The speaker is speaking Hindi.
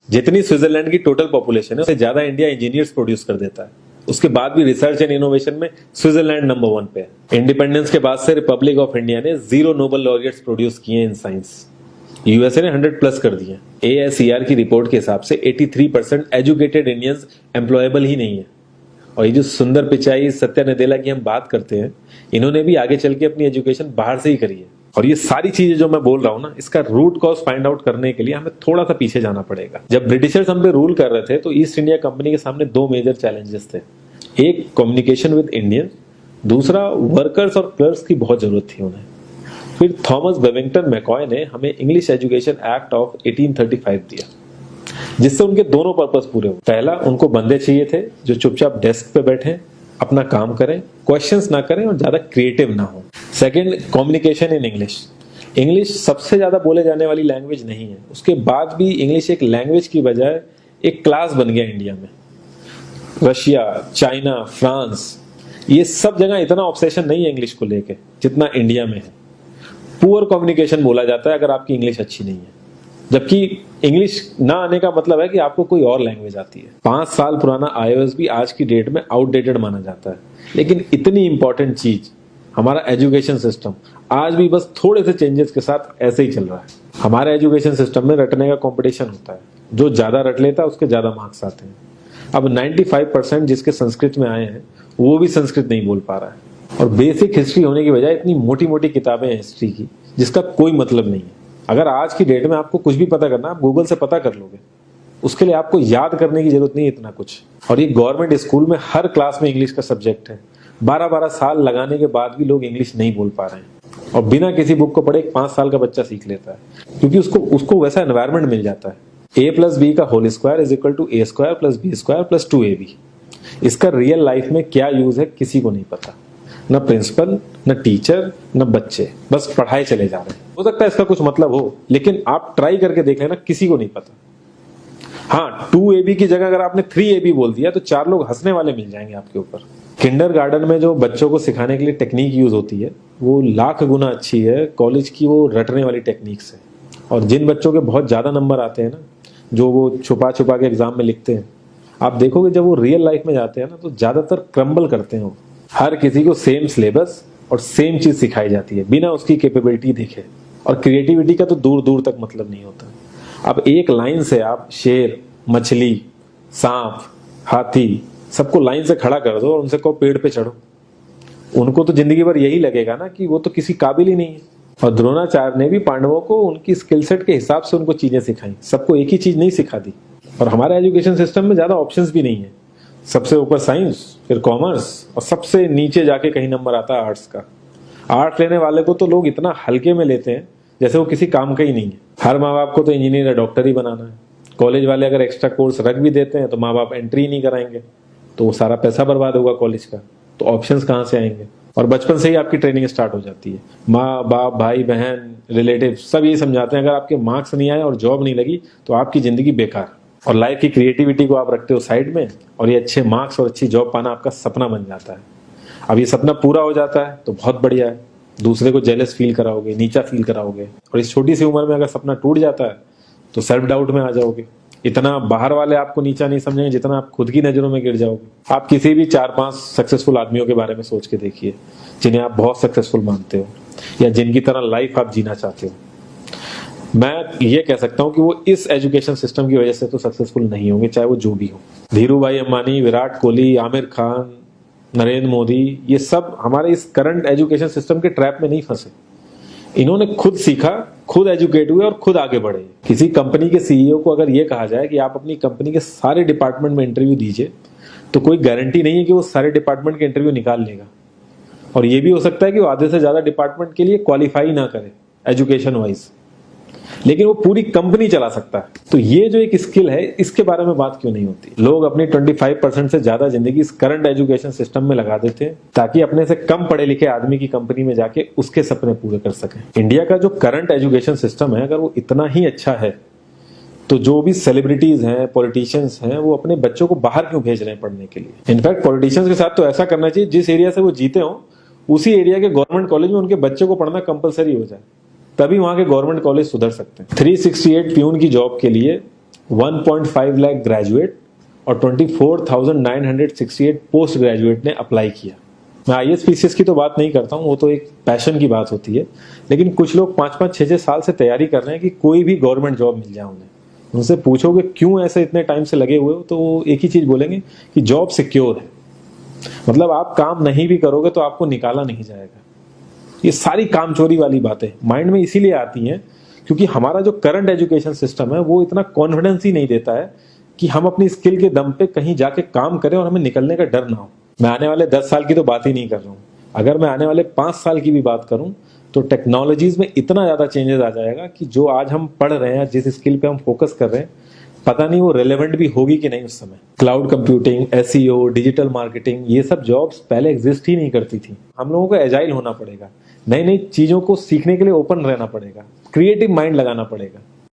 जितनी स्विट्जरलैंड की टोटल पॉपुलेशन है उससे ज्यादा इंडिया इंजीनियर्स प्रोड्यूस कर देता है। उसके बाद भी रिसर्च एंड इनोवेशन में स्विट्जरलैंड नंबर 1 पे है। इंडिपेंडेंस के बाद से रिपब्लिक ऑफ इंडिया ने 0 नोबेल लॉरियट्स प्रोड्यूस किए इन साइंस। यूएसए ने 100+ कर दिए। ASER की रिपोर्ट के हिसाब से 83% एजुकेटेड इंडियंस एम्प्लॉयबल ही नहीं है। और ये जो सुंदर पिचाई, सत्या नदेला की हम बात करते हैं, इन्होंने भी आगे चल के अपनी एजुकेशन बाहर से ही करी है। और ये सारी चीजें जो मैं बोल रहा हूं ना, इसका रूट कॉज फाइंड आउट करने के लिए हमें थोड़ा सा पीछे जाना पड़ेगा। जब ब्रिटिशर्स हम पे रूल कर रहे थे तो ईस्ट इंडिया कंपनी के सामने 2 मेजर चैलेंजेस थे। एक, कम्युनिकेशन विद इंडियन, दूसरा वर्कर्स और क्लर्क्स की बहुत जरूरत थी उन्हें। फिर थॉमस बेविंगटन मैकॉय ने हमें इंग्लिश एजुकेशन एक्ट ऑफ 1835 दिया, जिससे उनके दोनों पर्पस पूरे हुए। पहला, उनको बंदे चाहिए थे जो चुपचाप डेस्क पे बैठे, अपना काम करें, क्वेश्चंस ना करें और ज्यादा क्रिएटिव ना हो। Second, communication in English. English सबसे ज्यादा बोले जाने वाली लैंग्वेज नहीं है, उसके बाद भी इंग्लिश एक लैंग्वेज की बजाय एक क्लास बन गया इंडिया में। रशिया, चाइना, फ्रांस, ये सब जगह इतना ऑब्सेशन नहीं है इंग्लिश को लेके जितना इंडिया में है। पुअर कम्युनिकेशन बोला जाता है अगर आपकी इंग्लिश अच्छी नहीं है, जबकि इंग्लिश ना आने का मतलब है कि आपको कोई और लैंग्वेज आती है। 5 साल पुराना iOS भी आज की डेट में आउटडेटेड माना जाता है। लेकिन इतनी इंपॉर्टेंट चीज, हमारा एजुकेशन सिस्टम, आज भी बस थोड़े से चेंजेस के साथ ऐसे ही चल रहा है। हमारे एजुकेशन सिस्टम में रटने का कंपटीशन होता है, जो ज्यादा रट लेता है उसके ज्यादा मार्क्स आते हैं। अब 95% जिसके संस्कृत में आए हैं वो भी संस्कृत नहीं बोल पा रहा है। और बेसिक हिस्ट्री होने की बजाय इतनी मोटी मोटी किताबें हैं हिस्ट्री की जिसका कोई मतलब नहीं है। अगर आज की डेट में आपको कुछ भी पता करना, आप गूगल से पता कर लोगे। उसके लिए आपको याद करने की जरूरत नहीं है इतना कुछ। और ये गवर्नमेंट स्कूल में हर क्लास में इंग्लिश का सब्जेक्ट है। 12-12 साल लगाने के बाद भी लोग इंग्लिश नहीं बोल पा रहे हैं। और बिना किसी बुक को पढ़े 5 साल का बच्चा सीख लेता है, क्योंकि उसको वैसा एनवायरमेंट मिल जाता है। A+B का whole square is equal to A² + B² + 2AB। इसका रियल लाइफ में क्या यूज है किसी को नहीं पता, न प्रिंसिपल, न टीचर, न बच्चे, बस पढ़ाए चले जा रहे हैं। हो सकता है इसका कुछ मतलब हो, लेकिन आप ट्राई करके देख लेना, किसी को नहीं पता। हाँ, 2AB की जगह अगर आपने 3AB बोल दिया तो 4 लोग हंसने वाले मिल जाएंगे आपके ऊपर। किंडरगार्टन में जो बच्चों को सिखाने के लिए टेक्निक यूज होती है वो लाख गुना अच्छी है कॉलेज की वो रटने वाली टेक्निक से। और जिन बच्चों के बहुत ज्यादा नंबर आते हैं ना, जो वो छुपा छुपा के एग्जाम में लिखते हैं, आप देखोगे जब वो रियल लाइफ में जाते हैं ना तो ज्यादातर क्रम्बल करते हैं वो। हर किसी को सेम सिलेबस और सेम चीज सिखाई जाती है बिना उसकी कैपेबिलिटी देखे। और क्रिएटिविटी का तो दूर दूर तक मतलब नहीं होता। अब एक लाइन से आप शेर, मछली, सांप, हाथी सबको लाइन से खड़ा कर दो और उनसे कहो पेड़ पे चढ़ो, उनको तो जिंदगी भर यही लगेगा ना कि वो तो किसी काबिल ही नहीं है। और द्रोणाचार्य ने भी पांडवों को उनकी स्किल सेट के हिसाब से उनको चीजें सिखाई, सबको एक ही चीज नहीं सिखा दी। और हमारे एजुकेशन सिस्टम में ज्यादा ऑप्शंस भी नहीं है। सबसे ऊपर साइंस, फिर कॉमर्स, और सबसे नीचे जाके कहीं नंबर आता है आर्ट्स का। आर्ट्स लेने वाले को तो लोग इतना हल्के में लेते हैं जैसे वो किसी काम का ही नहीं है। हर माँ बाप को तो इंजीनियर या डॉक्टर ही बनाना है। कॉलेज वाले अगर एक्स्ट्रा कोर्स रख भी देते हैं तो माँ बाप एंट्री नहीं कराएंगे, तो वो सारा पैसा बर्बाद होगा कॉलेज का। तो ऑप्शंस कहाँ से आएंगे? और बचपन से ही आपकी ट्रेनिंग स्टार्ट हो जाती है। माँ बाप, भाई बहन, रिलेटिव सब ये समझाते हैं अगर आपके मार्क्स नहीं आए और जॉब नहीं लगी तो आपकी जिंदगी बेकार। और लाइफ की क्रिएटिविटी को आप रखते हो साइड में, और ये अच्छे मार्क्स और अच्छी जॉब पाना आपका सपना बन जाता है। अब ये सपना पूरा हो जाता है तो बहुत बढ़िया है, दूसरे को जेलस फील कराओगे, नीचा फील कराओगे। और इस छोटी सी उम्र में अगर सपना टूट जाता है तो सेल्फ डाउट में आ जाओगे। इतना बाहर वाले आपको नीचा नहीं समझेंगे जितना आप खुद की नजरों में गिर जाओगे। आप किसी भी 4-5 सक्सेसफुल आदमियों के बारे में सोच के देखिए जिन्हें आप बहुत सक्सेसफुल मानते हो या जिनकी तरह लाइफ आप जीना चाहते हो। मैं ये कह सकता हूं कि वो इस एजुकेशन सिस्टम की वजह से तो सक्सेसफुल नहीं होंगे, चाहे वो जो भी हो। धीरू भाई अंबानी, विराट कोहली, आमिर खान, नरेंद्र मोदी, ये सब हमारे इस करंट एजुकेशन सिस्टम के ट्रैप में नहीं फंसे। इन्होंने खुद सीखा, खुद एजुकेट हुए और खुद आगे बढ़े। किसी कंपनी के सीईओ को अगर ये कहा जाए कि आप अपनी कंपनी के सारे डिपार्टमेंट में इंटरव्यू दीजिए, तो कोई गारंटी नहीं है कि वो सारे डिपार्टमेंट के इंटरव्यू निकाल लेगा। और ये भी हो सकता है कि वो आधे से ज्यादा डिपार्टमेंट के लिए क्वालिफाई ना करे एजुकेशन वाइज, लेकिन वो पूरी कंपनी चला सकता है। तो ये जो एक स्किल है, इसके बारे में बात क्यों नहीं होती? लोग अपनी 25% से ज्यादा जिंदगी इस करंट एजुकेशन सिस्टम में लगा देते हैं ताकि अपने से कम पढ़े लिखे आदमी की कंपनी में जाके उसके सपने पूरे कर सकें। इंडिया का जो करंट एजुकेशन सिस्टम है, अगर वो इतना ही अच्छा है तो जो भी सेलिब्रिटीज हैं, पॉलिटिशियंस हैं, वो अपने बच्चों को बाहर क्यों भेज रहे हैं पढ़ने के लिए? इनफैक्ट पॉलिटिशियंस के साथ तो ऐसा करना चाहिए जिस एरिया से वो जीते हो उसी एरिया के गवर्नमेंट कॉलेज में उनके बच्चों को पढ़ना कंपलसरी हो जाए, तभी वहां के गवर्नमेंट कॉलेज सुधर सकते हैं। 368 प्यून की जॉब के लिए 1.5 लाख ग्रेजुएट और 24,968 पोस्ट ग्रेजुएट ने अप्लाई किया। मैं IAS PCS की तो बात नहीं करता हूँ, वो तो एक पैशन की बात होती है, लेकिन कुछ लोग 5-5, 6-6 साल से तैयारी कर रहे हैं कि कोई भी गवर्नमेंट जॉब मिल जाए उन्हें। उनसे पूछोगे क्यों ऐसे इतने टाइम से लगे हुए हो, तो वो एक ही चीज बोलेंगे कि जॉब सिक्योर है। मतलब आप काम नहीं भी करोगे तो आपको निकाला नहीं जाएगा। ये सारी कामचोरी वाली बातें माइंड में इसीलिए आती हैं क्योंकि हमारा जो करंट एजुकेशन सिस्टम है वो इतना कॉन्फिडेंस ही नहीं देता है कि हम अपनी स्किल के दम पे कहीं जाके काम करें और हमें निकलने का डर ना हो। मैं आने वाले 10 साल की तो बात ही नहीं कर रहा हूँ, अगर मैं आने वाले 5 साल की भी बात करूं तो टेक्नोलॉजीज में इतना ज्यादा चेंजेस आ जाएगा कि जो आज हम पढ़ रहे हैं, जिस स्किल पे हम फोकस कर रहे हैं, पता नहीं वो रेलेवेंट भी होगी कि नहीं उस समय। Cloud computing, SEO, digital marketing, ये सब जॉब्स पहले एग्जिस्ट ही नहीं करती थी। हम लोगों को एजाइल होना पड़ेगा, नई नई चीजों को सीखने के लिए ओपन रहना पड़ेगा, क्रिएटिव माइंड लगाना पड़ेगा।